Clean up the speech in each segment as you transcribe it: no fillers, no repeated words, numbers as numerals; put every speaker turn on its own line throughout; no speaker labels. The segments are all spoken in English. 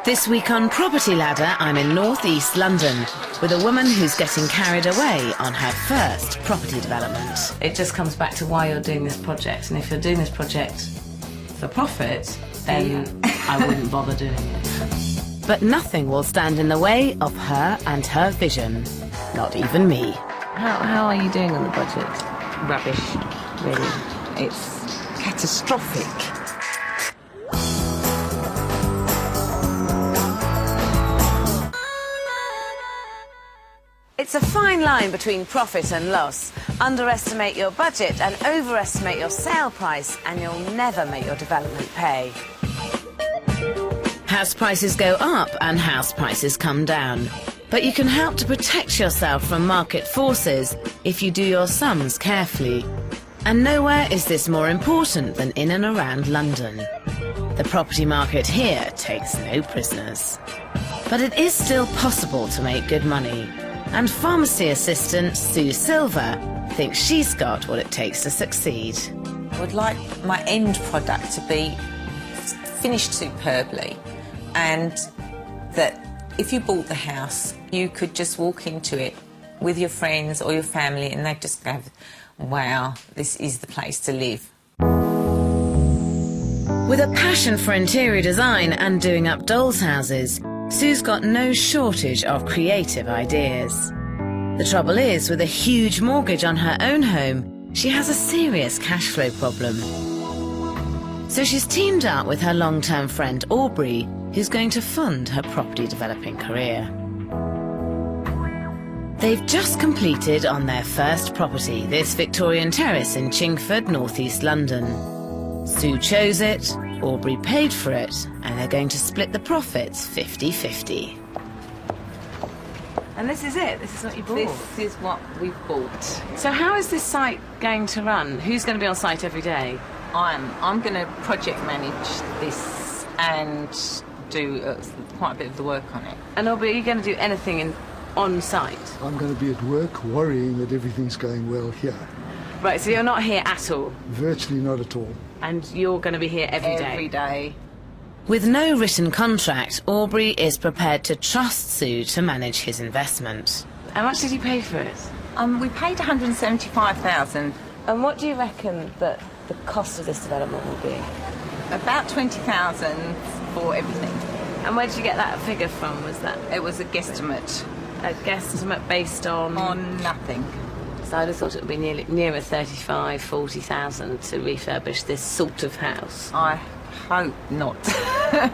This week on Property Ladder, I'm in North East London with a woman who's getting carried away on her first property development. It just comes back to why you're doing this project, and if you're doing this project for profit, then I wouldn't bother doing it. But nothing will stand in the way of her and her vision. Not even me. How are you doing on the budget?
Rubbish, really. It's catastrophic.
It's a fine line between profit and loss. Underestimate your budget and overestimate your sale price, and you'll never make your development pay. House prices go up and house prices come down. But you can help to protect yourself from market forces if you do your sums carefully. And nowhere is this more important than in and around London. The property market here takes no prisoners. But it is still possible to make good money. And pharmacy assistant Sue Silver thinks she's got what it takes to succeed.
I would like my end product to be finished superbly, and that if you bought the house, you could just walk into it with your friends or your family and they'd just go, wow, this is the place to live.
With a passion for interior design and doing up dolls' houses, Sue's got no shortage of creative ideas. The trouble is, with a huge mortgage on her own home, she has a serious cash flow problem. So she's teamed up with her long-term friend Aubrey, who's going to fund her property developing career. They've just completed on their first property, this Victorian terrace in Chingford, North East London. Sue chose it, Aubrey paid for it, and they're going to split the profits 50-50. And this is it? This is what you bought?
This is what we've bought.
So how is this site going to run? Who's going to be on site every day?
I'm going to project manage this and do quite a bit of the work on it.
And Aubrey, are you going to do anything on site?
I'm going to be at work worrying that everything's going well here.
Right, so you're not here at all?
Virtually not at all.
And you're going to be here every day?
Every day.
With no written contract, Aubrey is prepared to trust Sue to manage his investment. How much did you pay for it?
We paid $175,000.
And what do you reckon that the cost of this development will be?
About $20,000 for everything.
And where did you get that figure from? Was that?
It was a guesstimate.
A guesstimate based on?
On nothing.
So I'd have thought it would be nearer 35,000, 40,000 to refurbish this sort of house.
I hope not.
A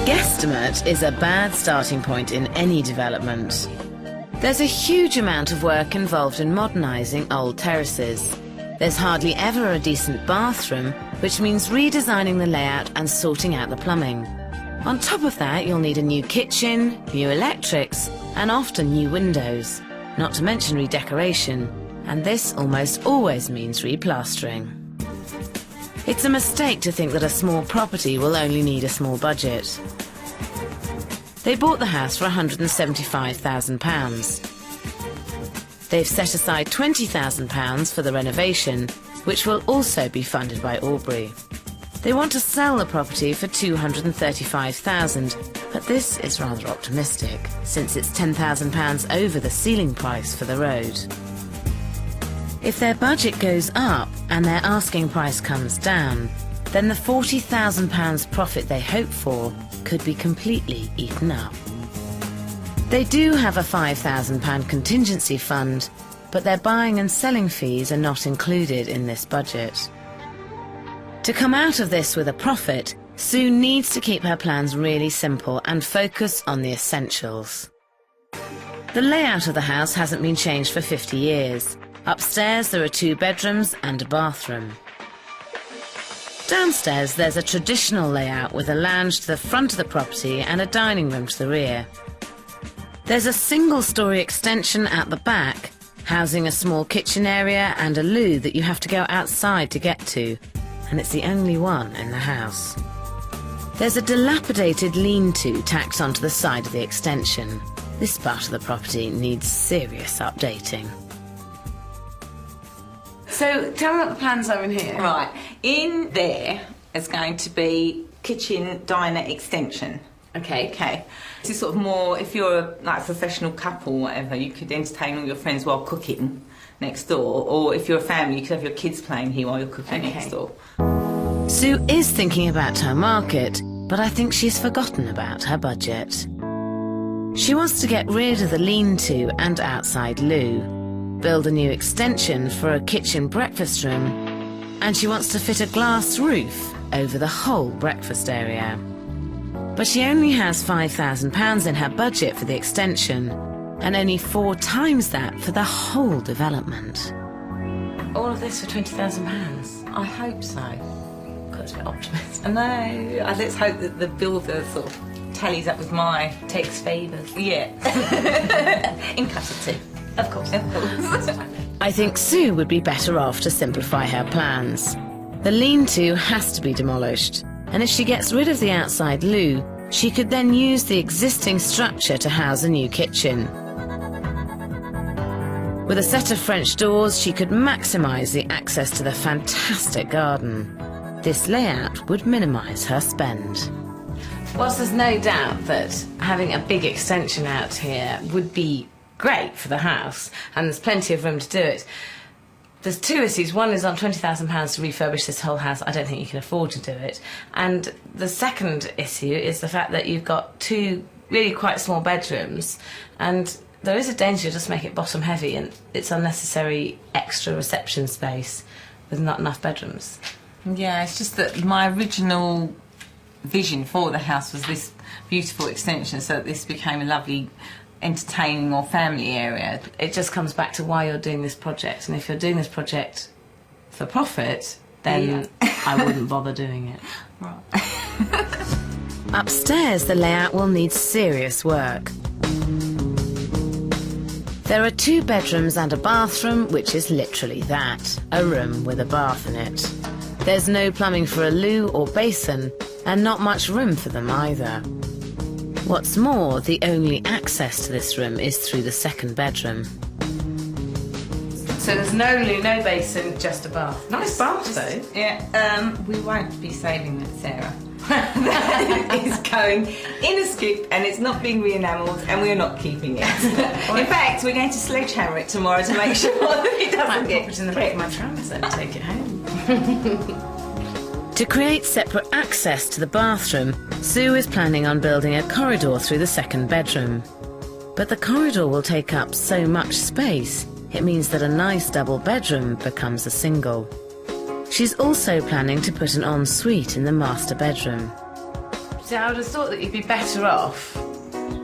guesstimate is a bad starting point in any development. There's a huge amount of work involved in modernising old terraces. There's hardly ever a decent bathroom, which means redesigning the layout and sorting out the plumbing. On top of that, you'll need a new kitchen, new electrics, and often new windows, not to mention redecoration, and this almost always means replastering. It's a mistake to think that a small property will only need a small budget. They bought the house for £175,000. They've set aside £20,000 for the renovation, which will also be funded by Aubrey. They want to sell the property for £235,000, but this is rather optimistic, since it's £10,000 over the ceiling price for the road. If their budget goes up and their asking price comes down, then the £40,000 profit they hope for could be completely eaten up. They do have a £5,000 contingency fund, but their buying and selling fees are not included in this budget. To come out of this with a profit, Sue needs to keep her plans really simple and focus on the essentials. The layout of the house hasn't been changed for 50 years. Upstairs there are 2 bedrooms and a bathroom. Downstairs there's a traditional layout with a lounge to the front of the property and a dining room to the rear. There's a single-storey extension at the back, housing a small kitchen area and a loo that you have to go outside to get to, and it's the only one in the house. There's a dilapidated lean-to tacked onto the side of the extension. This part of the property needs serious updating. So, tell me what the plans are in here.
Right, in there is going to be kitchen diner extension.
Okay.
Okay. This is sort of more, if you're a professional couple or whatever, you could entertain all your friends while cooking next door, or if you're a family, you could have your kids playing here while you're cooking next door.
Sue is thinking about her market, but I think she's forgotten about her budget. She wants to get rid of the lean-to and outside loo, build a new extension for a kitchen breakfast room, and she wants to fit a glass roof over the whole breakfast area. But she only has £5,000 in her budget for the extension, and only 4 times that for the whole development. All of this for £20,000?
I hope so.
Got a bit optimistic.
I know. Let's hope that the builder sort of tallies up with my...
Takes favours.
Yeah. In cut of two.
Of course.
Of course.
I think Sue would be better off to simplify her plans. The lean-to has to be demolished, and if she gets rid of the outside loo, she could then use the existing structure to house a new kitchen. With a set of French doors, she could maximise the access to the fantastic garden. This layout would minimise her spend. Whilst there's no doubt that having a big extension out here would be great for the house, and there's plenty of room to do it, there's 2 issues. One is on £20,000 to refurbish this whole house. I don't think you can afford to do it. And the second issue is the fact that you've got 2 really quite small bedrooms, and there is a danger to just make it bottom heavy, and it's unnecessary extra reception space with not enough bedrooms.
Yeah, it's just that my original vision for the house was this beautiful extension, so that this became a lovely entertaining or family area.
It just comes back to why you're doing this project, and if you're doing this project for profit, then I wouldn't bother doing it.
Right.
Upstairs, the layout will need serious work. There are 2 bedrooms and a bathroom, which is literally that, a room with a bath in it. There's no plumbing for a loo or basin, and not much room for them either. What's more, the only access to this room is through the second bedroom. So there's no loo, no basin, just a bath. Nice bath, though.
Yeah, we won't be saving that, Sarah. That is going in a skip, and it's not being re-enamelled, and we're not keeping it. In fact, we're going to sledgehammer it tomorrow to make sure that it doesn't get...
Pop it in the back of my transit and take it home. To create separate access to the bathroom, Sue is planning on building a corridor through the second bedroom. But the corridor will take up so much space, it means that a nice double bedroom becomes a single. She's also planning to put an ensuite in the master bedroom. So I would have thought that you'd be better off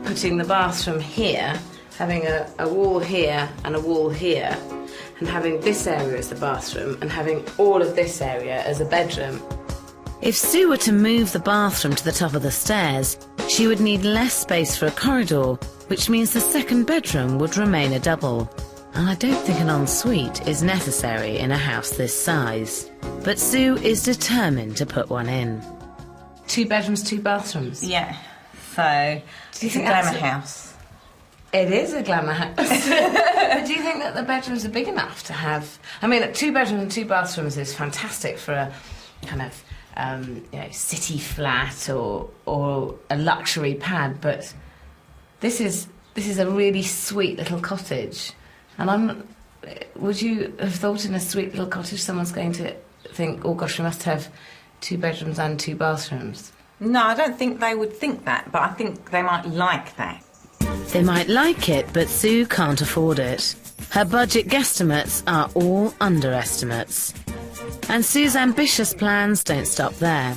putting the bathroom here, having a wall here and a wall here, and having this area as the bathroom and having all of this area as a bedroom. If Sue were to move the bathroom to the top of the stairs, she would need less space for a corridor, which means the second bedroom would remain a double. And I don't think an ensuite is necessary in a house this size. But Sue is determined to put one in. 2 bedrooms, 2 bathrooms?
Yeah, so it's a glamour house.
It is a glamour house. But do you think that the bedrooms are big enough to have... I mean, 2 bedrooms and 2 bathrooms is fantastic for a kind of city flat or a luxury pad, but this is a really sweet little cottage. And would you have thought in a sweet little cottage someone's going to think, oh gosh, we must have 2 bedrooms and 2 bathrooms?
No, I don't think they would think that, but I think they might like that.
They might like it, but Sue can't afford it. Her budget guesstimates are all underestimates. And Sue's ambitious plans don't stop there.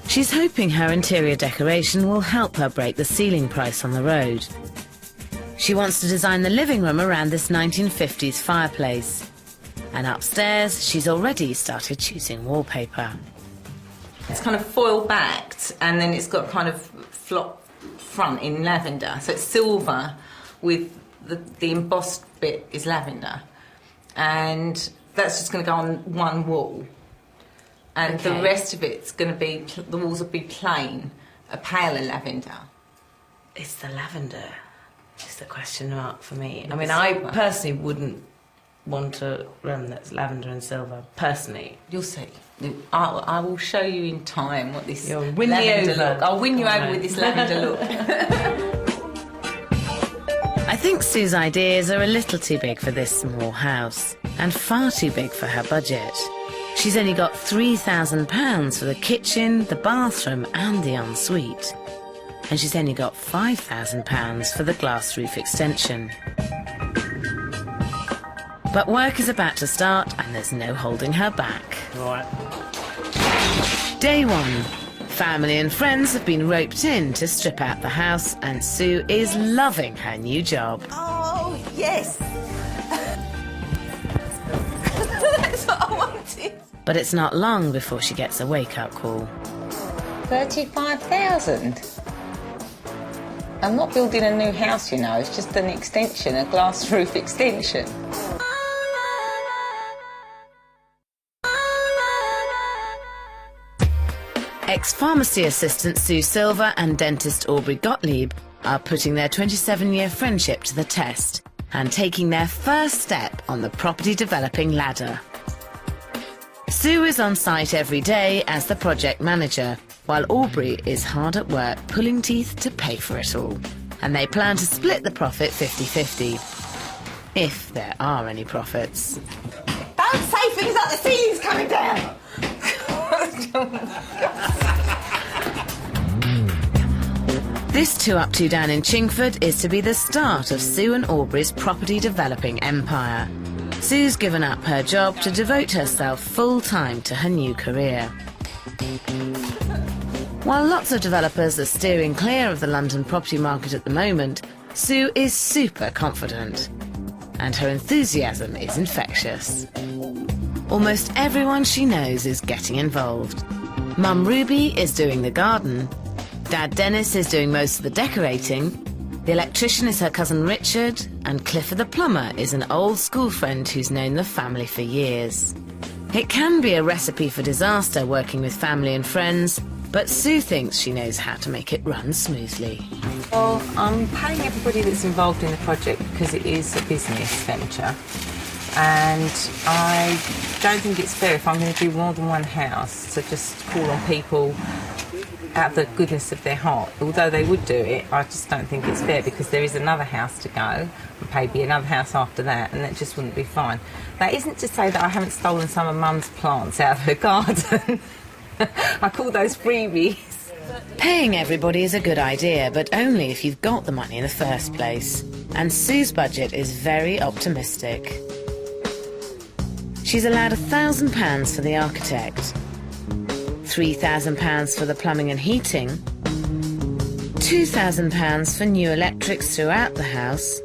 She's hoping her interior decoration will help her break the ceiling price on the road. She wants to design the living room around this 1950s fireplace. And upstairs, she's already started choosing wallpaper.
It's kind of foil backed, and then it's got kind of flop front in lavender. So it's silver with the embossed bit is lavender. And that's just going to go on one wall. And the rest of it's going to be, the walls will be plain, a paler lavender.
It's the lavender. It's the question mark for me. I mean, I personally wouldn't want a room that's lavender and silver, personally.
You'll see. I will show you in time what this
You'll win me
lavender
over.
look. I'll win you over with this lavender look.
I think Sue's ideas are a little too big for this small house, and far too big for her budget. She's only got £3,000 for the kitchen, the bathroom and the ensuite. And she's only got £5,000 for the glass roof extension. But work is about to start and there's no holding her back.
Right.
Day one. Family and friends have been roped in to strip out the house and Sue is loving her new job.
Oh, yes. That's what I wanted.
But it's not long before she gets a wake-up call.
35,000. I'm not building a new house, you know, it's just an extension, a glass roof extension.
Ex-pharmacy assistant Sue Silver and dentist Aubrey Gottlieb are putting their 27-year friendship to the test and taking their first step on the property developing ladder. Sue is on site every day as the project manager, while Aubrey is hard at work pulling teeth to pay for it all. And they plan to split the profit 50-50, if there are any profits.
Don't say things like the ceiling's coming down!
This 2 Up 2 Down in Chingford is to be the start of Sue and Aubrey's property developing empire. Sue's given up her job to devote herself full-time to her new career. While lots of developers are steering clear of the London property market at the moment, Sue is super confident. And her enthusiasm is infectious. Almost everyone she knows is getting involved. Mum Ruby is doing the garden. Dad Dennis is doing most of the decorating. The electrician is her cousin Richard, and Clifford the plumber is an old school friend who's known the family for years. It can be a recipe for disaster working with family and friends, but Sue thinks she knows how to make it run smoothly.
Well, I'm paying everybody that's involved in the project because it is a business venture. And I don't think it's fair if I'm going to do more than one house to just call on people out of the goodness of their heart. Although they would do it, I just don't think it's fair because there is another house to go and maybe another house after that, and that just wouldn't be fine. That isn't to say that I haven't stolen some of Mum's plants out of her garden. I call those freebies.
Paying everybody is a good idea, but only if you've got the money in the first place. And Sue's budget is very optimistic. She's allowed £1,000 for the architect, £3,000 for the plumbing and heating, £2,000 for new electrics throughout the house,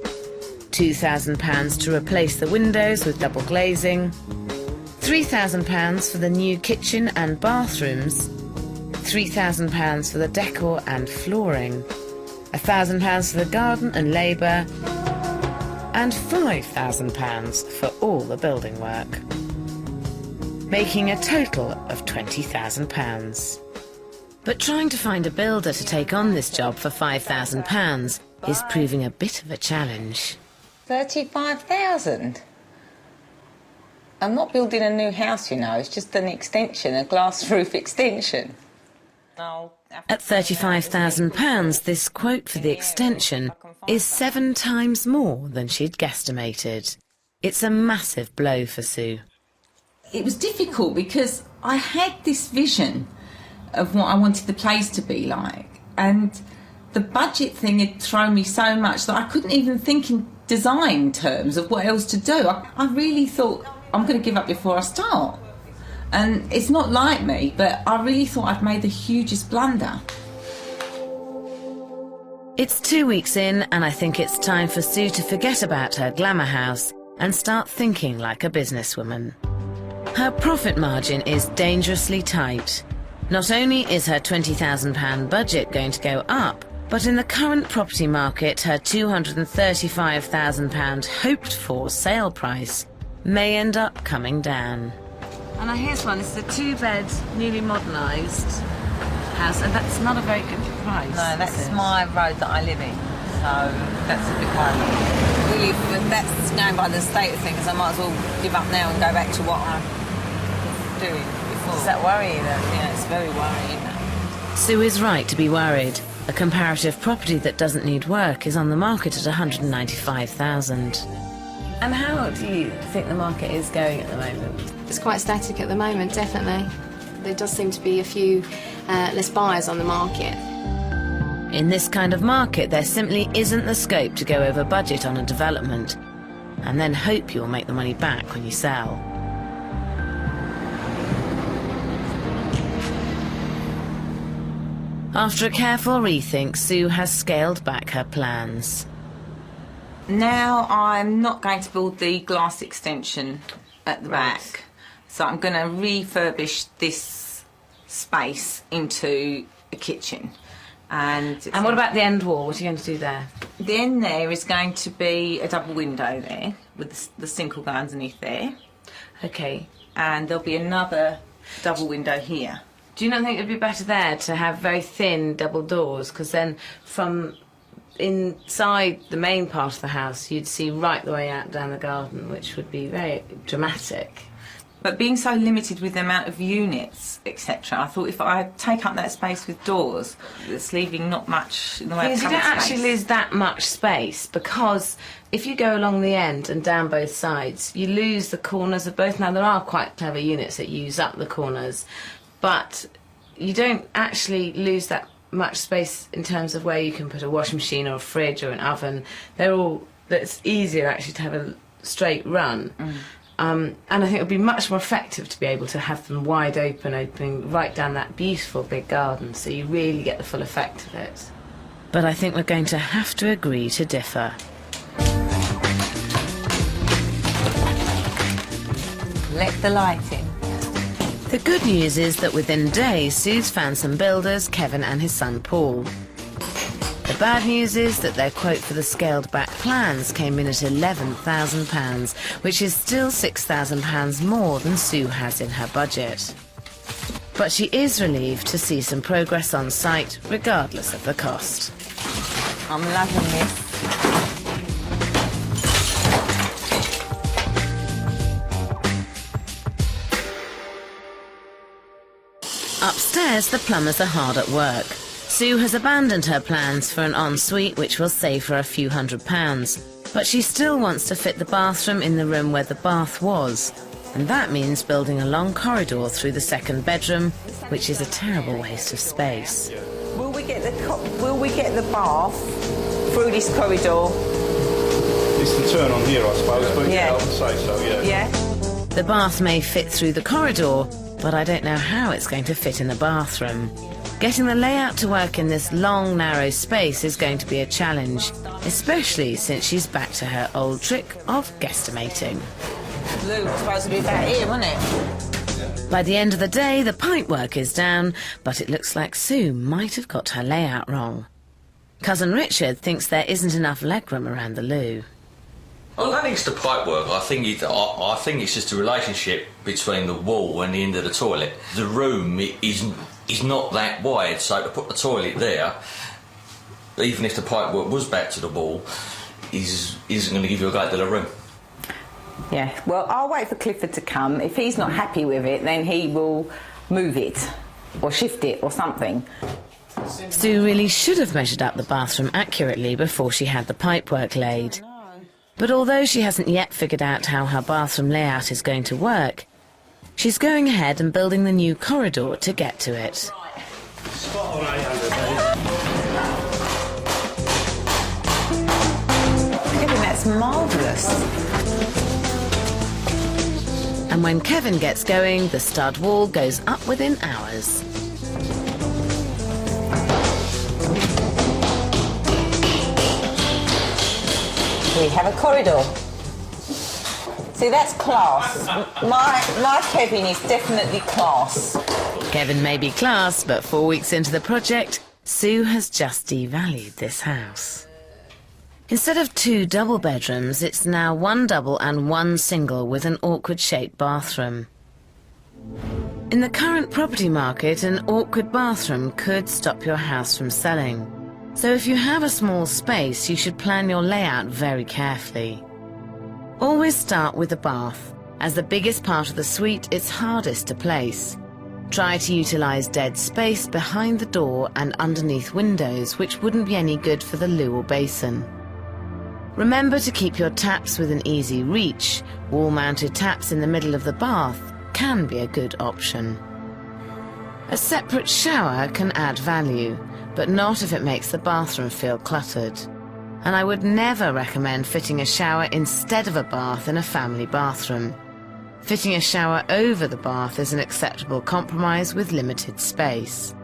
£2,000 to replace the windows with double glazing, £3,000 for the new kitchen and bathrooms, £3,000 for the decor and flooring, £1,000 for the garden and labour, and £5,000 for all the building work, making a total of £20,000. But trying to find a builder to take on this job for £5,000 is proving a bit of a challenge.
35,000? I'm not building a new house, you know, it's just an extension, a glass roof extension.
At £35,000, this quote for the extension is 7 times more than she'd guesstimated. It's a massive blow for Sue.
It was difficult because I had this vision of what I wanted the place to be like, and the budget thing had thrown me so much that I couldn't even think in design terms of what else to do. I really thought, I'm going to give up before I start. And it's not like me, but I really thought I'd made the hugest blunder.
It's 2 weeks in, and I think it's time for Sue to forget about her glamour house and start thinking like a businesswoman. Her profit margin is dangerously tight. Not only is her £20,000 budget going to go up, but in the current property market, her £235,000 hoped-for sale price may end up coming down. And here's one. It's a 2-bed, newly modernised house, and that's not a very good price.
No, that's my road that I live in, so that's a bit worrying. Really, if that's going by the state of things, I might as well give up now and go back to what I was doing before. Does that worry you then? Yeah, it's very worrying.
Sue is right to be worried. A comparative property that doesn't need work is on the market at $195,000. And how do you think the market is going at the moment?
It's quite static at the moment, definitely. There does seem to be a few less buyers on the market.
In this kind of market, there simply isn't the scope to go over budget on a development and then hope you'll make the money back when you sell. After a careful rethink, Sue has scaled back her plans.
Now I'm not going to build the glass extension at the back, so I'm going to refurbish this space into a kitchen. And
what about the end wall? What are you going to do there?
The end there is going to be a double window there, with the sink will go underneath there.
Okay.
And there'll be another double window here.
Do you not think it would be better there to have very thin double doors? Because then from inside the main part of the house, you'd see right the way out down the garden, which would be very dramatic.
But being so limited with the amount of units, etc., I thought if I take up that space with doors, it's leaving not much in the way of
Because you don't actually lose that much space, because if you go along the end and down both sides, you lose the corners of both. Now, there are quite clever units that use up the corners, but you don't actually lose that much space in terms of where you can put a washing machine or a fridge or an oven. It's easier actually to have a straight run. And I think it would be much more effective to be able to have them wide open, opening right down that beautiful big garden, so you really get the full effect of it. But I think we're going to have to agree to differ.
Let the light in.
The good news is that within days, Sue's found some builders, Kevin and his son Paul. The bad news is that their quote for the scaled-back plans came in at £11,000, which is still £6,000 more than Sue has in her budget. But she is relieved to see some progress on site, regardless of the cost.
I'm loving this.
Upstairs, the plumbers are hard at work. Sue has abandoned her plans for an ensuite which will save her a few £100s, but she still wants to fit the bathroom in the room where the bath was, and that means building a long corridor through the second bedroom, which is a terrible waste of space.
Will we get the bath through this corridor?
It's the turn on here, I suppose, but yeah, I would say so, yeah.
Yeah.
The bath may fit through the corridor, but I don't know how it's going to fit in the bathroom. Getting the layout to work in this long, narrow space is going to be a challenge, especially since she's back to her old trick of guesstimating.
Blue was supposed to be about here, wasn't it?
By the end of the day, the pipework is down, but it looks like Sue might have got her layout wrong. Cousin Richard thinks there isn't enough legroom around the loo.
Well, I think it's the pipework. I think it's just a relationship between the wall and the end of the toilet. The room is not that wide, so to put the toilet there, even if the pipework was back to the wall, isn't going to give you a great deal of room.
Yeah, well, I'll wait for Clifford to come. If he's not happy with it, then he will move it or shift it or something.
Sue really should have measured up the bathroom accurately before she had the pipework laid. But although she hasn't yet figured out how her bathroom layout is going to work, she's going ahead and building the new corridor to get to it.
Spot on 800,
I think that's marvellous.
And when Kevin gets going, the stud wall goes up within hours.
We have a corridor. See, that's class. My Kevin is definitely class.
Kevin may be class, but 4 weeks into the project, Sue has just devalued this house. Instead of 2 double bedrooms, it's now 1 double and 1 single with an awkward-shaped bathroom. In the current property market, an awkward bathroom could stop your house from selling. So if you have a small space, you should plan your layout very carefully. Always start with the bath. As the biggest part of the suite, it's hardest to place. Try to utilise dead space behind the door and underneath windows, which wouldn't be any good for the loo or basin. Remember to keep your taps within easy reach. Wall-mounted taps in the middle of the bath can be a good option. A separate shower can add value, but not if it makes the bathroom feel cluttered. And I would never recommend fitting a shower instead of a bath in a family bathroom. Fitting a shower over the bath is an acceptable compromise with limited space.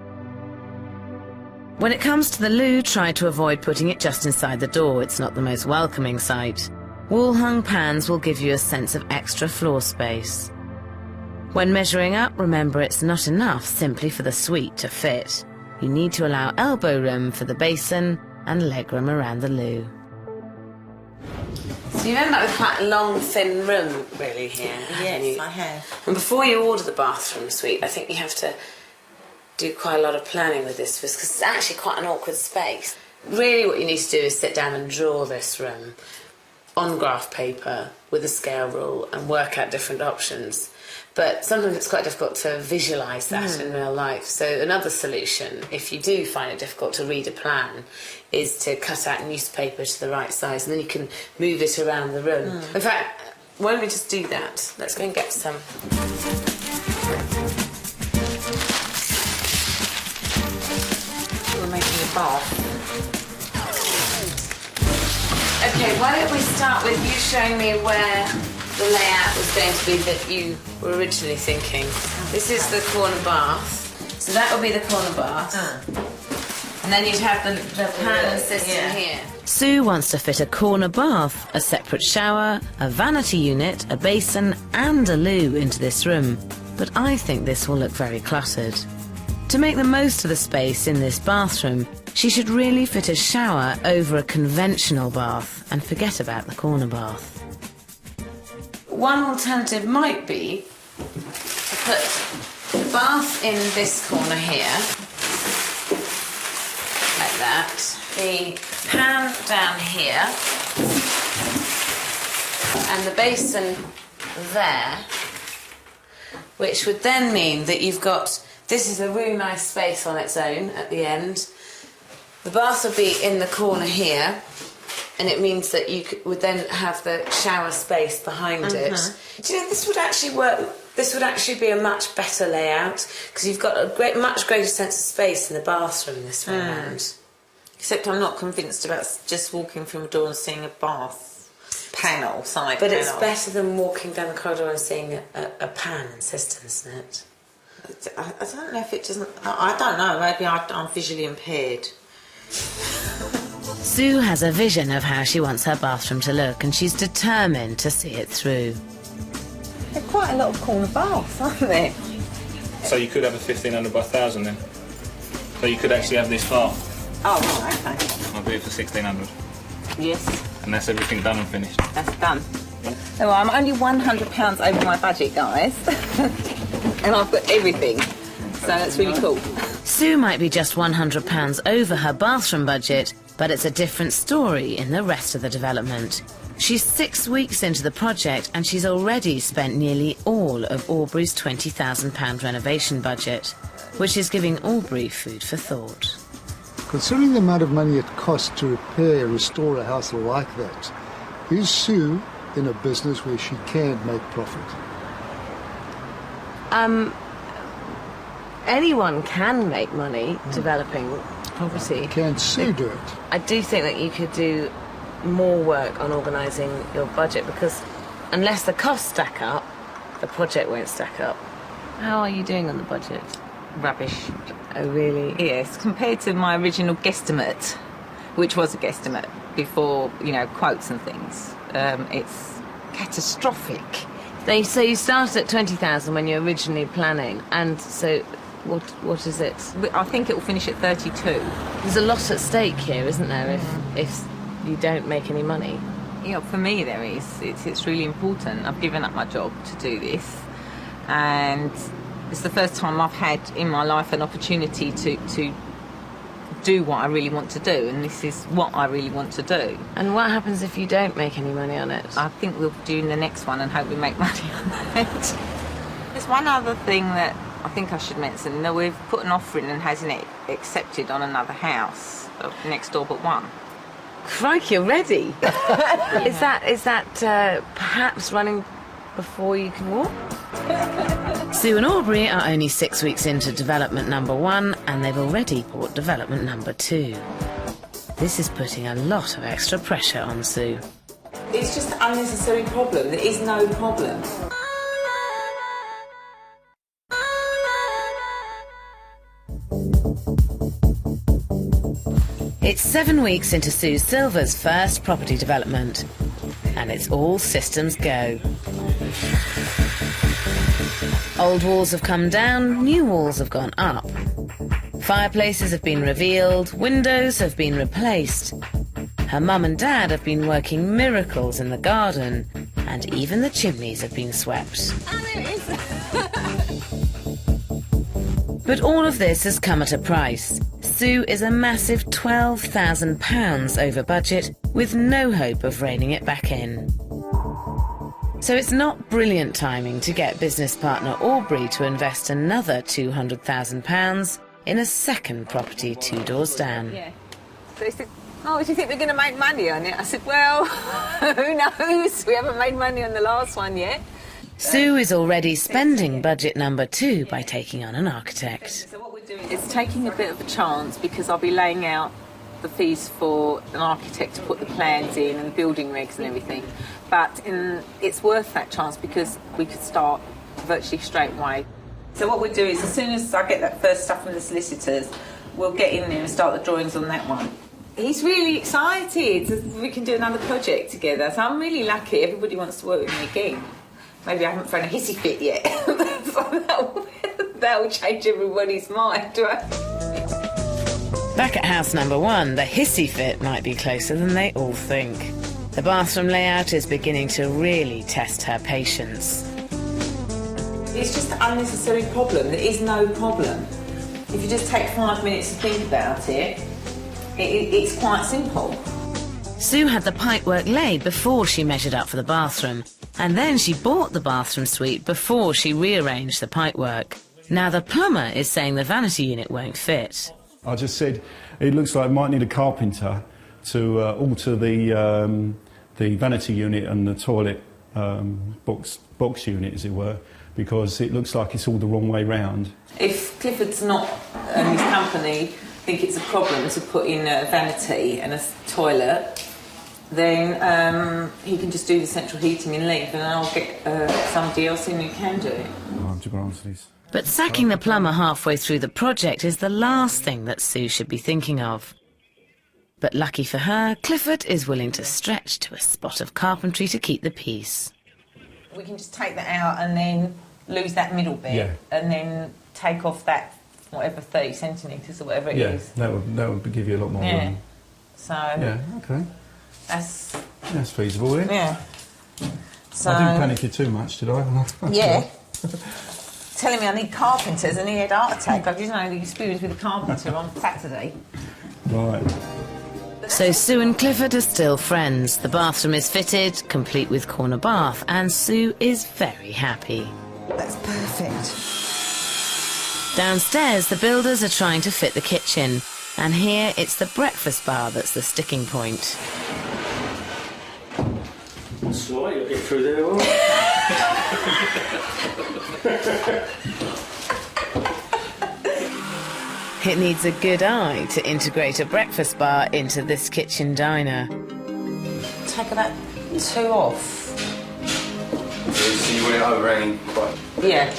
When it comes to the loo, try to avoid putting it just inside the door. It's not the most welcoming sight. Wall-hung pans will give you a sense of extra floor space. When measuring up, remember it's not enough simply for the suite to fit. You need to allow elbow room for the basin and legroom around the loo.
So you end up with quite a long, thin room, really, here.
Yes, I have.
And before you order the bathroom suite, I think you have to do quite a lot of planning with this, because it's actually quite an awkward space. Really what you need to do is sit down and draw this room on graph paper with a scale rule and work out different options. But sometimes it's quite difficult to visualise that in real life. So another solution, if you do find it difficult to read a plan, is to cut out newspaper to the right size, and then you can move it around the room. In fact, why don't we just do that? Let's go and get some.
We're making a bath.
Okay, why don't we start with you showing me where the layout was going to be that you were originally thinking. This is the corner bath, so that will be the corner bath. And then you'd have the pan system here.
Sue wants to fit a corner bath, a separate shower, a vanity unit, a basin and a loo into this room. But I think this will look very cluttered. To make the most of the space in this bathroom, she should really fit a shower over a conventional bath and forget about the corner bath.
One alternative might be to put the bath in this corner here, like that, the pan down here, and the basin there, which would then mean that you've got, this is a really nice space on its own at the end. The bath would be in the corner here, and it means that you would then have the shower space behind it. Do you know, this would actually work, this would actually be a much better layout, because you've got a much greater sense of space in the bathroom this way around.
Except I'm not convinced about just walking from a door and seeing a bath panel, side
But
panel.
it's better than walking down the corridor and seeing a pan insistent, isn't it?
I don't know if it doesn't... I don't know, maybe I'm visually impaired.
Sue has a vision of how she wants her bathroom to look, and she's determined to see it through.
There are quite a lot of corner baths, aren't there?
So you could have a 1500 by 1000 then. So you could actually have this far.
Oh, right, okay.
I'll do it for 1600.
Yes,
And that's everything done and finished.
that's done. So I'm only £100 over my budget, guys. And I've got everything. So that's really cool.
Sue might be just £100 over her bathroom budget, but it's a different story in the rest of the development. She's 6 weeks into the project and she's already spent nearly all of Aubrey's £20,000 renovation budget, which is giving Aubrey food for thought.
Considering the amount of money it costs to repair and restore a house like that, is Sue in a business where she can make profit?
Anyone can make money developing property.
Can Sue do it?
I do think that you could do more work on organising your budget, because unless the costs stack up, the project won't stack up. How are you doing on the budget?
Rubbish.
Oh, really?
Yes, compared to my original guesstimate, which was a guesstimate before, you know, quotes and things, it's catastrophic.
So you started at 20,000 when you were originally planning, and so what is it?
I think it will finish at 32.
There's a lot at stake here, isn't there, if you don't make any money?
You know, for me there is. It's really important. I've given up my job to do this, and it's the first time I've had in my life an opportunity to do what I really want to do, and this is what I really want to do.
And what happens if you don't make any money on it?
I think we'll do the next one and hope we make money on that. There's one other thing that I think I should mention that we've put an offer in and hasn't it accepted on another house next door but one.
Crikey, you're ready. Is that perhaps running before you can walk? Sue and Aubrey are only 6 weeks into development number 1, and they've already bought development number 2. This is putting a lot of extra pressure on Sue.
It's just an unnecessary problem. There is no problem.
It's 7 weeks into Sue Silver's first property development, and it's all systems go. Old walls have come down, new walls have gone up. Fireplaces have been revealed, windows have been replaced. Her mum and dad have been working miracles in the garden, and even the chimneys have been swept. But all of this has come at a price. Sue is a massive £12,000 over budget, with no hope of reining it back in. So it's not brilliant timing to get business partner Aubrey to invest another £200,000 in a second property 2 doors down.
Yeah. So he said, "Oh, do you think we're going to make money on it?" I said, "Well, who knows? We haven't made money on the last one yet."
Sue is already spending budget number 2 by taking on an architect.
So what we're doing is taking a bit of a chance, because I'll be laying out the fees for an architect to put the plans in and building regs and everything. But it's worth that chance because we could start virtually straight away. So what we'll do is, as soon as I get that first stuff from the solicitors, we'll get in there and start the drawings on that one. He's really excited. We can do another project together. So I'm really lucky. Everybody wants to work with me again. Maybe I haven't thrown a hissy fit yet. So that'll change everybody's mind, right?
Back at house number 1, the hissy fit might be closer than they all think. The bathroom layout is beginning to really test her patience.
It's just an unnecessary problem. There is no problem. If you just take 5 minutes to think about it, it's quite simple.
Sue had the pipework laid before she measured up for the bathroom, and then she bought the bathroom suite before she rearranged the pipework. Now the plumber is saying the vanity unit won't fit.
I just said it looks like it might need a carpenter to alter the vanity unit and the toilet box unit, as it were, because it looks like it's all the wrong way round.
If Clifford's not and his company think it's a problem to put in a vanity and a toilet, then he can just do the central heating and leave, and I'll get somebody else in who can do it.
Oh, to grant this.
But sacking the plumber halfway through the project is the last thing that Sue should be thinking of. But lucky for her, Clifford is willing to stretch to a spot of carpentry to keep the peace.
We can just take that out and then lose that middle bit,
yeah,
and then take off that, whatever, 30 centimetres or whatever it is.
Yeah, that would give you a lot more room.
So
yeah, okay.
That's
feasible, then.
Yeah. So,
I didn't panic you too much, did I?
Yeah. Telling me I need carpenters and he had a heart attack. I didn't know the experience with a carpenter on Saturday.
Right.
So Sue and Clifford are still friends. The bathroom is fitted, complete with corner bath, and Sue is very happy.
That's perfect.
Downstairs, the builders are trying to fit the kitchen, and here it's the breakfast bar that's the sticking point.
That's all right, you'll get through there all right.
It needs a good eye to integrate a breakfast bar into this kitchen diner.
Take about 2 off.
So you want it overhanging quite...
Yeah.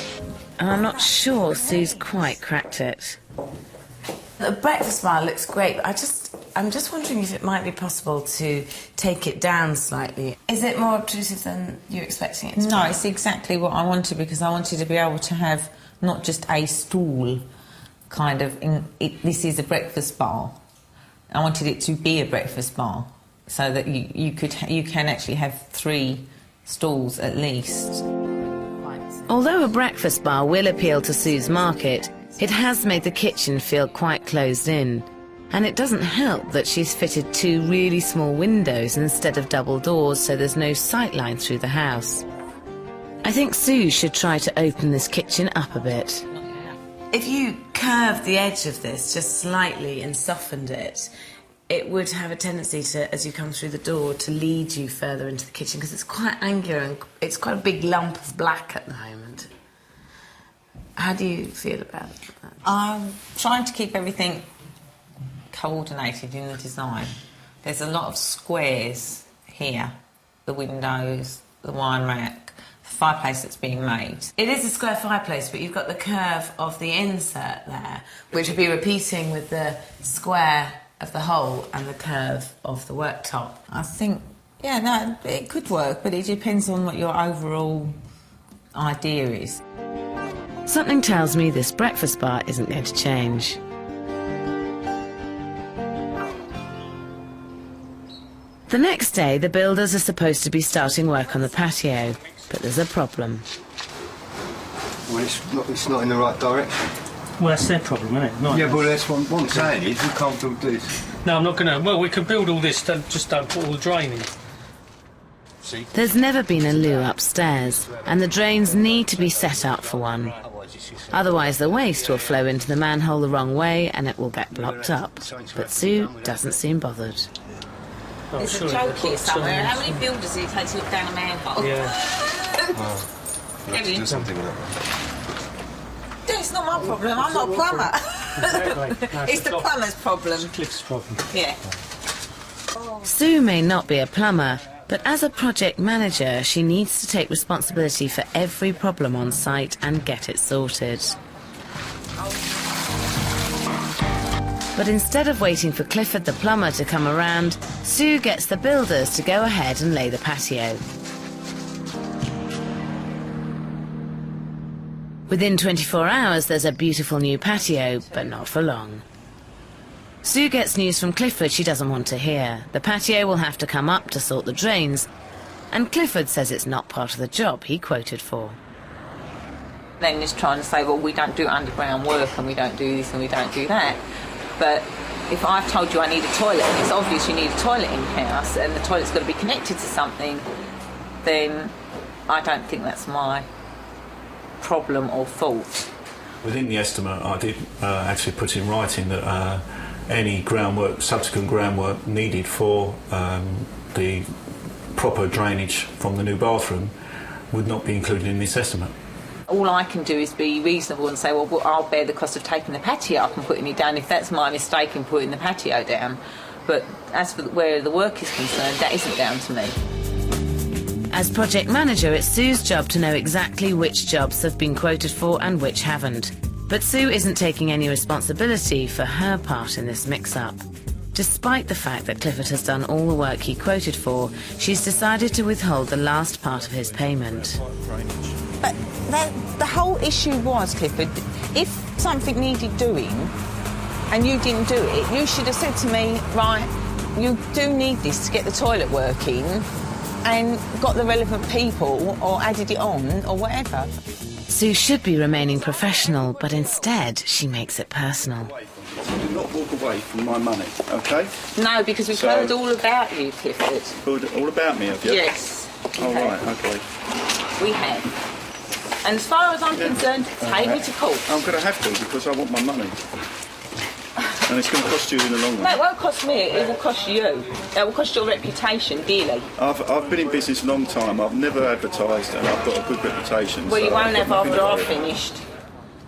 And I'm not sure Sue's quite cracked it.
The breakfast bar looks great, but I'm just wondering if it might be possible to take it down slightly. Is it more obtrusive than you're expecting it to be?
No, it's exactly what I wanted, because I wanted to be able to have not just a stool, kind of, this is a breakfast bar. I wanted it to be a breakfast bar, so that you can actually have 3 stools at least.
Although a breakfast bar will appeal to Sue's market, it has made the kitchen feel quite closed in. And it doesn't help that she's fitted 2 really small windows instead of double doors, so there's no sight line through the house. I think Sue should try to open this kitchen up a bit.
If you curved the edge of this just slightly and softened it, it would have a tendency to, as you come through the door, to lead you further into the kitchen because it's quite angular and it's quite a big lump of black at the moment. How do you feel about that?
I'm trying to keep everything coordinated in the design. There's a lot of squares here, the windows, the wine rack, the fireplace that's being made.
It is a square fireplace, but you've got the curve of the insert there, which would be repeating with the square of the hole and the curve of the worktop.
I think, yeah, no, it could work, but it depends on what your overall idea is.
Something tells me this breakfast bar isn't going to change. The next day, the builders are supposed to be starting work on the patio, but there's a problem.
Well, it's not in the right direction.
Well, that's their problem, isn't it? Not
Yeah,
ours.
but that's what I'm saying is we can't build this.
No, I'm not going to. Well, we can build all this, just don't put all the drain in.
There's never been a loo upstairs, and the drains need to be set up for one. Otherwise, the waste will flow into the manhole the wrong way and it will get blocked up. But Sue doesn't seem bothered.
Oh,
There's
sure,
a joke
they've
here
got
somewhere.
some-
How many builders did it take to look down a manhole?
Yeah.
We'll have to do something with that.
It's not my problem, I'm not a plumber.
Exactly. No,
It's the plumber's problem.
It's Cliff's problem.
Yeah.
Sue may not be a plumber, but as a project manager, she needs to take responsibility for every problem on site and get it sorted. But instead of waiting for Clifford the plumber to come around, Sue gets the builders to go ahead and lay the patio. Within 24 hours, there's a beautiful new patio, but not for long. Sue gets news from Clifford she doesn't want to hear. The patio will have to come up to sort the drains, and Clifford says it's not part of the job he quoted for.
Then just trying to say, well, we don't do underground work and we don't do this and we don't do that. But if I've told you I need a toilet and it's obvious you need a toilet in the house and the toilet's got to be connected to something, then I don't think that's my problem or fault.
Within the estimate, I did actually put in writing that any groundwork, subsequent groundwork needed for the proper drainage from the new bathroom would not be included in this estimate.
All I can do is be reasonable and say, well, I'll bear the cost of taking the patio up and putting it down if that's my mistake in putting the patio down. But as for where the work is concerned, that isn't down to me.
As project manager, it's Sue's job to know exactly which jobs have been quoted for and which haven't. But Sue isn't taking any responsibility for her part in this mix-up. Despite the fact that Clifford has done all the work he quoted for, she's decided to withhold the last part of his payment.
But the whole issue was, Clifford, if something needed doing and you didn't do it, you should have said to me, right, you do need this to get the toilet working, and got the relevant people or added it on or whatever.
Sue should be remaining professional, but instead she makes it personal.
Do not walk away from my money, OK?
No, because we've heard all about you, Clifford.
Heard all about me, have you?
Yes.
Oh, right, OK.
We have. And as far as I'm concerned, take me to court.
I'm going to have to because I want my money. And it's going to cost you in the long run.
No, it won't cost me, it will cost you. It will cost your reputation dearly.
I've been in business a long time. I've never advertised and I've got a good reputation.
Well,
so
you won't
I've
have
got nothing
after
to
I've
worry about.
finished.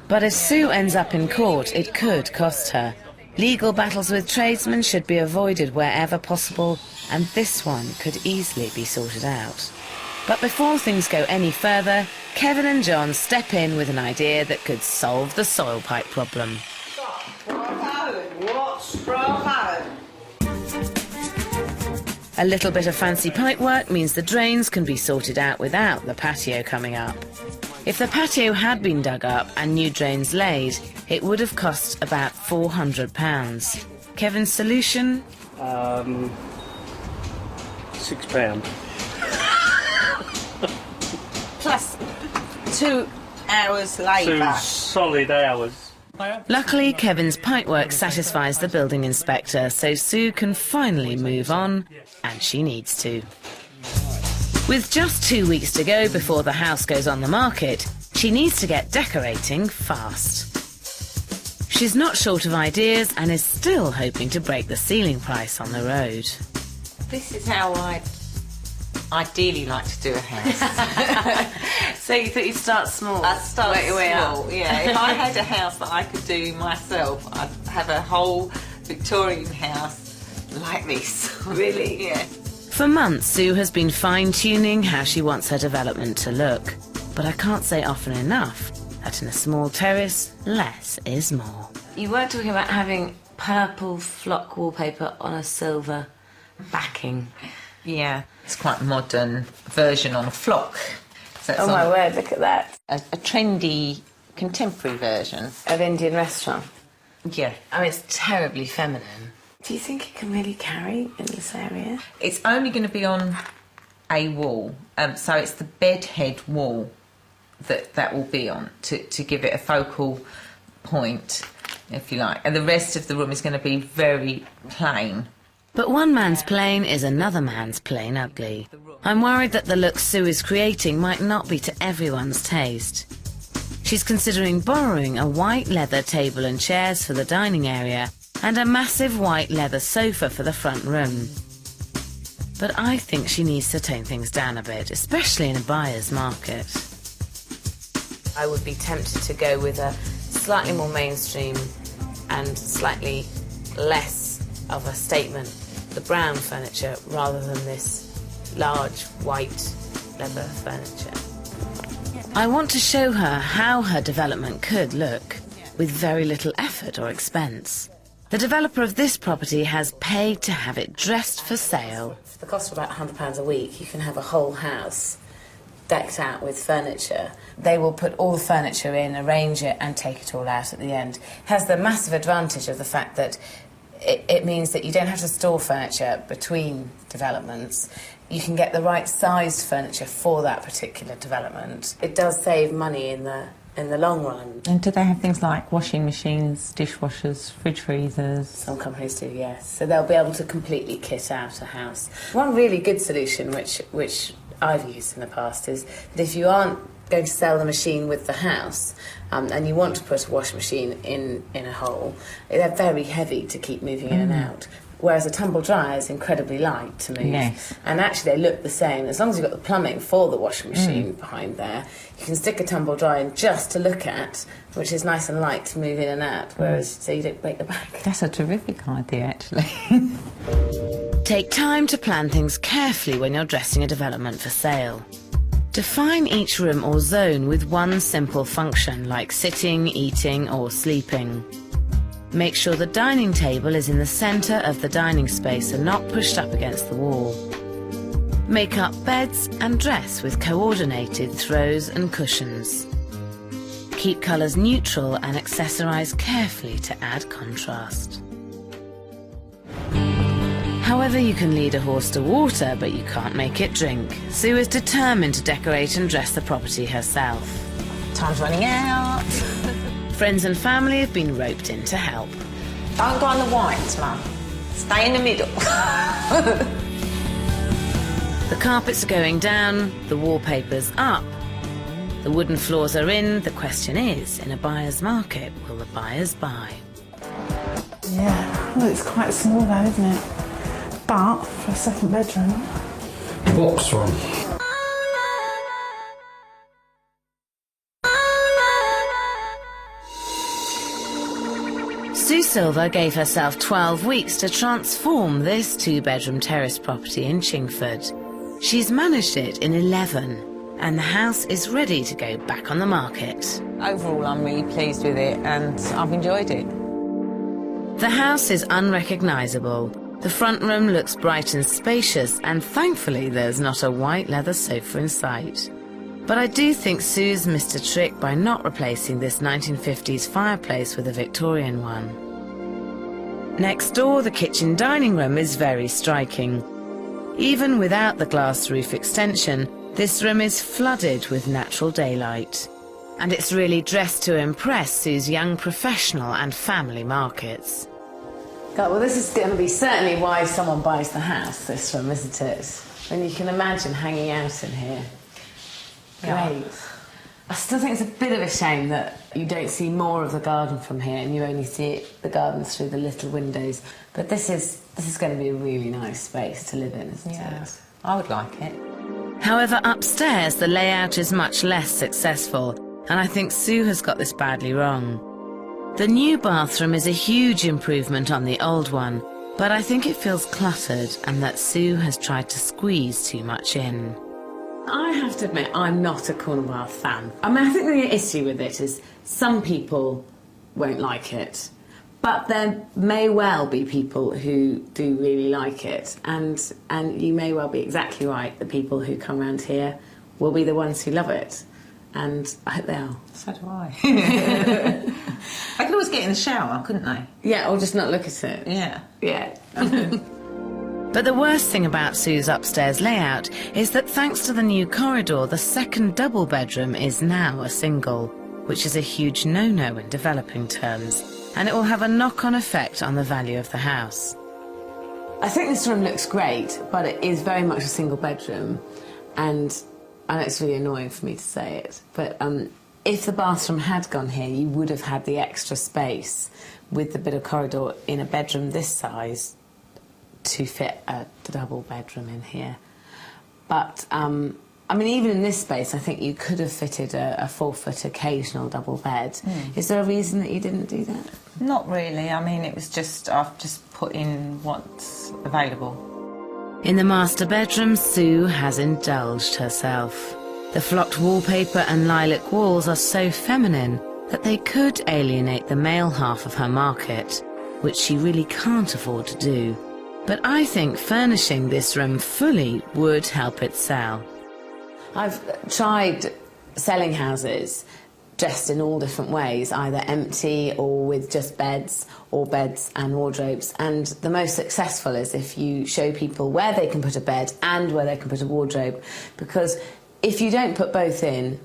But if Sue ends up in court, it could cost her. Legal battles with tradesmen should be avoided wherever possible, and this one could easily be sorted out. But before things go any further, Kevin and John step in with an idea that could solve the soil pipe problem. A little bit of fancy pipe work means the drains can be sorted out without the patio coming up. If the patio had been dug up and new drains laid, it would have cost about £400. Kevin's solution?
£6.
2 hours
2
labour.
solid hours.
Luckily, Kevin's pipework satisfies the building inspector, so Sue can finally move on, and she needs to. With just 2 weeks to go before the house goes on the market, she needs to get decorating fast. She's not short of ideas and is still hoping to break the ceiling price on the road.
This is how I'd ideally like to do a house.
So you thought you'd start small?
I'd start
work your way
small,
up.
yeah. If I had a house that I could do myself, I'd have a whole Victorian house like this.
Really?
Yeah.
For months, Sue has been fine-tuning how she wants her development to look. But I can't say often enough that in a small terrace, less is more.
You were talking about having purple flock wallpaper on a silver backing.
Yeah. It's quite a modern version on a flock. So it's
Oh my word, look at that.
a trendy, contemporary version.
Of Indian restaurant.
Yeah.
I mean, it's terribly feminine. Do you think it can really carry in this area?
It's only going to be on a wall. So it's the bed head wall that will be on to give it a focal point, if you like. And the rest of the room is going to be very plain.
But one man's plain is another man's plain ugly. I'm worried that the look Sue is creating might not be to everyone's taste. She's considering borrowing a white leather table and chairs for the dining area and a massive white leather sofa for the front room. But I think she needs to tone things down a bit, especially in a buyer's market.
I would be tempted to go with a slightly more mainstream and slightly less of a statement, the brown furniture, rather than this large white leather furniture.
I want to show her how her development could look, with very little effort or expense. The developer of this property has paid to have it dressed for sale.
For the cost of about £100 a week, you can have a whole house decked out with furniture. They will put all the furniture in, arrange it, and take it all out at the end. It has the massive advantage of the fact that it means that you don't have to store furniture between developments. You can get the right sized furniture for that particular development. It does save money in the long run.
And do they have things like washing machines, dishwashers, fridge freezers?
Some companies do, yes. So they'll be able to completely kit out a house. One really good solution, which I've used in the past, is that if you aren't going to sell the machine with the house and you want to put a washing machine in a hole, they're very heavy to keep moving in and out. Whereas a tumble dryer is incredibly light to move.
Yes.
And actually they look the same. As long as you've got the plumbing for the washing machine behind there, you can stick a tumble dryer in just to look at, which is nice and light to move in and out, whereas so you don't break the back.
That's a terrific idea, actually.
Take time to plan things carefully when you're dressing a development for sale. Define each room or zone with one simple function, like sitting, eating, or sleeping. Make sure the dining table is in the centre of the dining space and not pushed up against the wall. Make up beds and dress with coordinated throws and cushions. Keep colours neutral and accessorise carefully to add contrast. However, you can lead a horse to water, but you can't make it drink. Sue is determined to decorate and dress the property herself.
Time's running out.
Friends and family have been roped in to help.
Don't go on the whites, Mum. Stay in the middle.
The carpets are going down, the wallpaper's up, the wooden floors are in. The question is, in a buyer's market, will the buyers buy?
Yeah, well, it's quite small though, isn't it? But for a second bedroom.
Box one.
Sue Silver gave herself 12 weeks to transform this two-bedroom terrace property in Chingford. She's managed it in 11, and the house is ready to go back on the market.
Overall, I'm really pleased with it and I've enjoyed it.
The house is unrecognisable. The front room looks bright and spacious, and thankfully there's not a white leather sofa in sight. But I do think Sue's missed a trick by not replacing this 1950s fireplace with a Victorian one. Next door, the kitchen dining room is very striking. Even without the glass roof extension, this room is flooded with natural daylight. And it's really dressed to impress Sue's young professional and family markets.
God, well, this is going to be certainly why someone buys the house, this room, isn't it? And you can imagine hanging out in here. Great.
Yeah.
I still think it's a bit of a shame that You don't see more of the garden from here, and you only see the garden through the little windows. But this is going to be a really nice space to live in, isn't it?
I would like it.
However, upstairs the layout is much less successful, and I think Sue has got this badly wrong. The new bathroom is a huge improvement on the old one, but I think it feels cluttered and that Sue has tried to squeeze too much in.
I have to admit, I'm not a corner bath fan. I mean, I think the issue with it is some people won't like it, but there may well be people who do really like it, and you may well be exactly right. The people who come around here will be the ones who love it, and I hope they are.
So do I. I could always get in the shower, couldn't I?
Yeah, or just not look at it.
Yeah.
Yeah.
But the worst thing about Sue's upstairs layout is that thanks to the new corridor, the second double bedroom is now a single, which is a huge no-no in developing terms, and it will have a knock-on effect on the value of the house.
I think this room looks great, but it is very much a single bedroom, and I know it's really annoying for me to say it, but if the bathroom had gone here, you would have had the extra space with the bit of corridor in a bedroom this size to fit a double bedroom in here. But, I mean, even in this space, I think you could have fitted a 4-foot occasional double bed. Is there a reason that you didn't do that?
Not really. I mean, it was just, I've just put in what's available.
In the master bedroom, Sue has indulged herself. The flocked wallpaper and lilac walls are so feminine that they could alienate the male half of her market, which she really can't afford to do. But I think furnishing this room fully would help it sell.
I've tried selling houses dressed in all different ways, either empty or with just beds, or beds and wardrobes. And the most successful is if you show people where they can put a bed and where they can put a wardrobe. Because if you don't put both in,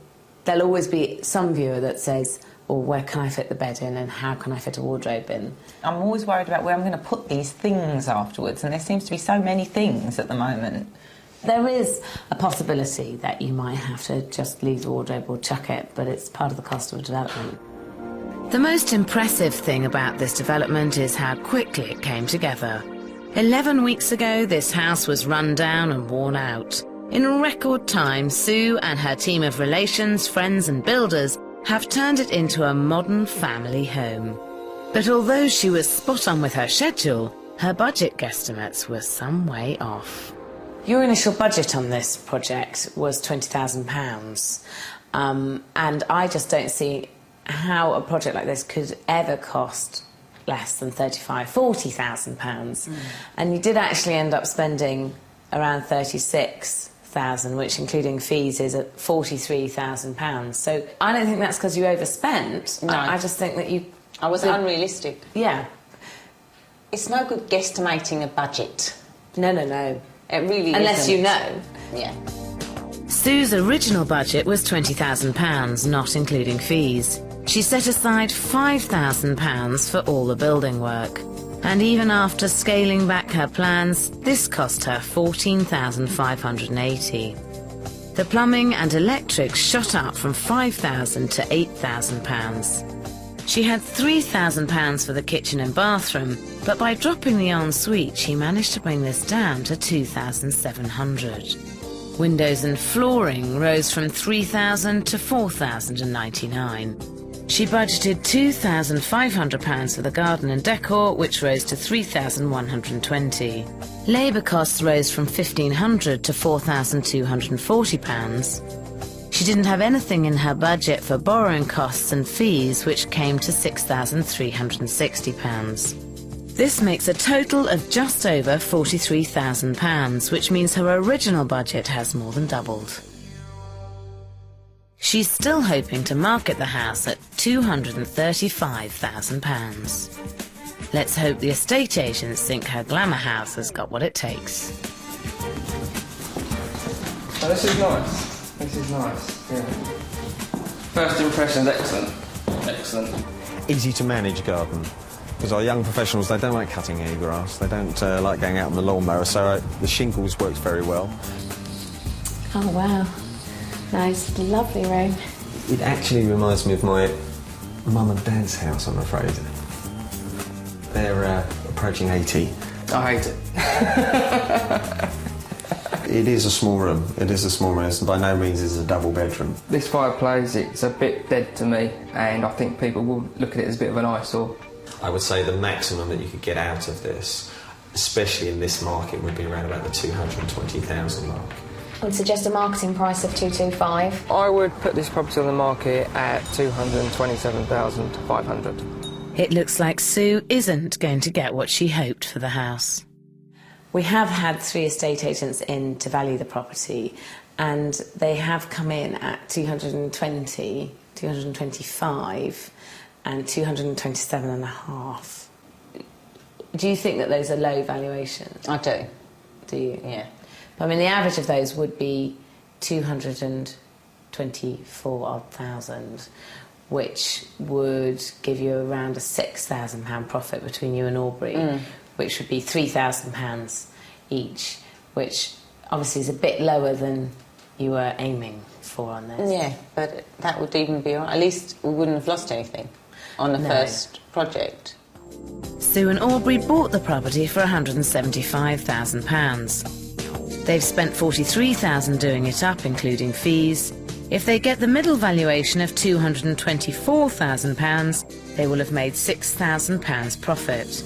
there'll always be some viewer that says, or where can I fit the bed in and how can I fit a wardrobe in?
I'm always worried about where I'm going to put these things afterwards, and there seems to be so many things at the moment.
There is a possibility that you might have to just leave the wardrobe or chuck it, but it's part of the cost of development.
The most impressive thing about this development is how quickly it came together. 11 weeks ago, this house was run down and worn out. In record time, Sue and her team of relations, friends and builders have turned it into a modern family home. But although she was spot on with her schedule, her budget guesstimates were some way off.
Your initial budget on this project was £20,000, and I just don't see how a project like this could ever cost less than £40,000. And you did actually end up spending around £36,000, which, including fees, is at £43,000. So I don't think that's because you overspent.
No.
I just think that you...
I was unrealistic.
Yeah.
It's no good guesstimating a budget.
No, no, no.
It really
Unless
isn't.
you know.
Yeah.
Sue's original budget was £20,000, not including fees. She set aside £5,000 for all the building work. And even after scaling back her plans, this cost her £14,580. The plumbing and electrics shot up from £5,000 to £8,000. She had £3,000 for the kitchen and bathroom, but by dropping the ensuite, she managed to bring this down to £2,700. Windows and flooring rose from £3,000 to £4,099. She budgeted £2,500 for the garden and decor, which rose to £3,120. Labour costs rose from £1,500 to £4,240. She didn't have anything in her budget for borrowing costs and fees, which came to £6,360. This makes a total of just over £43,000, which means her original budget has more than doubled. She's still hoping to market the house at £235,000. Let's hope the estate agents think her glamour house has got what it takes.
Oh, this is nice. This is nice, yeah. First impressions, excellent. Excellent.
Easy to manage garden. Because our young professionals, they don't like cutting any grass. They don't like going out on the lawnmower, so the shingles works very well.
Oh, wow. Nice, lovely room.
It actually reminds me of my mum and dad's house, I'm afraid. They're approaching 80.
I hate it.
It is a small room. It is a small room. It's by no means is a double bedroom.
This fireplace, it's a bit dead to me, and I think people will look at it as a bit of an eyesore.
I would say the maximum that you could get out of this, especially in this market, would be around about the 220,000 mark.
I would suggest a marketing price of 225.
I would put this property on the market at 227,500.
It looks like Sue isn't going to get what she hoped for the house.
We have had 3 estate agents in to value the property, and they have come in at 220, 225 and 227.5. Do you think that those are low valuations?
I do.
Do you?
Yeah.
I mean, the average of those would be 224,000, which would give you around a £6,000 profit between you and Aubrey, which would be £3,000 each, which obviously is a bit lower than you were aiming for on this.
Yeah, but that would even be all right. At least we wouldn't have lost anything on the first project.
Sue and Aubrey bought the property for £175,000. They've spent £43,000 doing it up, including fees. If they get the middle valuation of £224,000, they will have made £6,000 profit.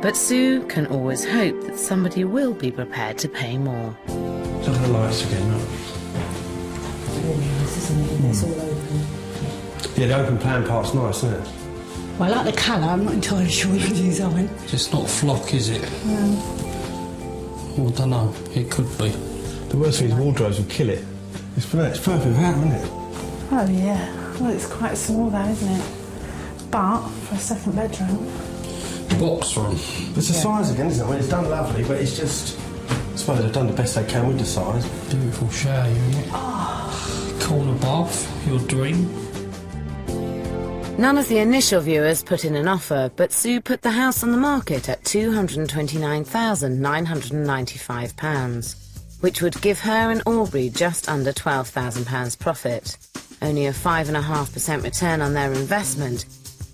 But Sue can always hope that somebody will be prepared to pay more.
Look at the lights again, look.
It's all open.
Yeah, the open plan part's nice, isn't it?
Well, I like the colour, I'm not entirely sure of the design.
It's not flock, is it?
No.
Well, I don't know. It could be.
The worst thing is wardrobes will kill it. It's perfect for that, isn't it?
Oh, yeah. Well, it's quite small, though, isn't it? But for a second bedroom...
Box room.
It's the size again, isn't it? I mean, it's done lovely, but it's just... I suppose they've done the best they can with the size.
Beautiful shower unit. Corner bath, your dream.
None of the initial viewers put in an offer, but Sue put the house on the market at £229,995, which would give her and Aubrey just under £12,000 profit, only a 5.5% return on their investment,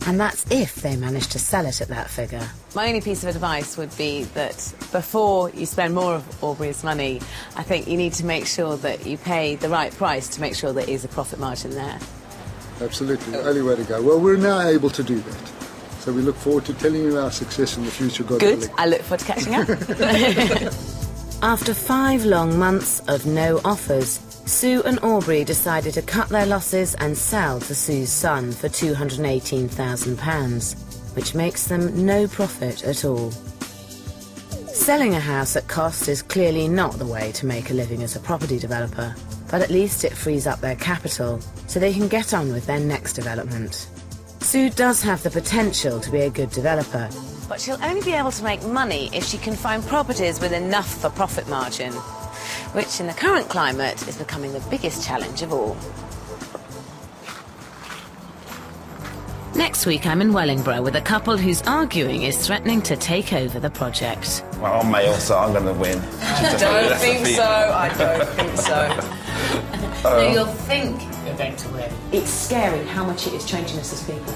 and that's if they manage to sell it at that figure.
My only piece of advice would be that before you spend more of Aubrey's money, I think you need to make sure that you pay the right price to make sure there is a profit margin there.
Absolutely, the only way to go. Well, we're now able to do that. So we look forward to telling you our success in the future, God willing.
Good, I look forward to catching up.
After 5 long months of no offers, Sue and Aubrey decided to cut their losses and sell to Sue's son for £218,000, which makes them no profit at all. Selling a house at cost is clearly not the way to make a living as a property developer, but at least it frees up their capital so they can get on with their next development. Sue does have the potential to be a good developer,
But she'll only be able to make money if she can find properties with enough of a profit margin, which in the current climate is becoming the biggest challenge of all.
Next week I'm in Wellingborough with a couple whose arguing is threatening to take over the project.
Well, I'm male, so I'm going to win.
I don't think so. I don't think so.
No, you'll think you're going to win. It's scary how much it is changing us as people.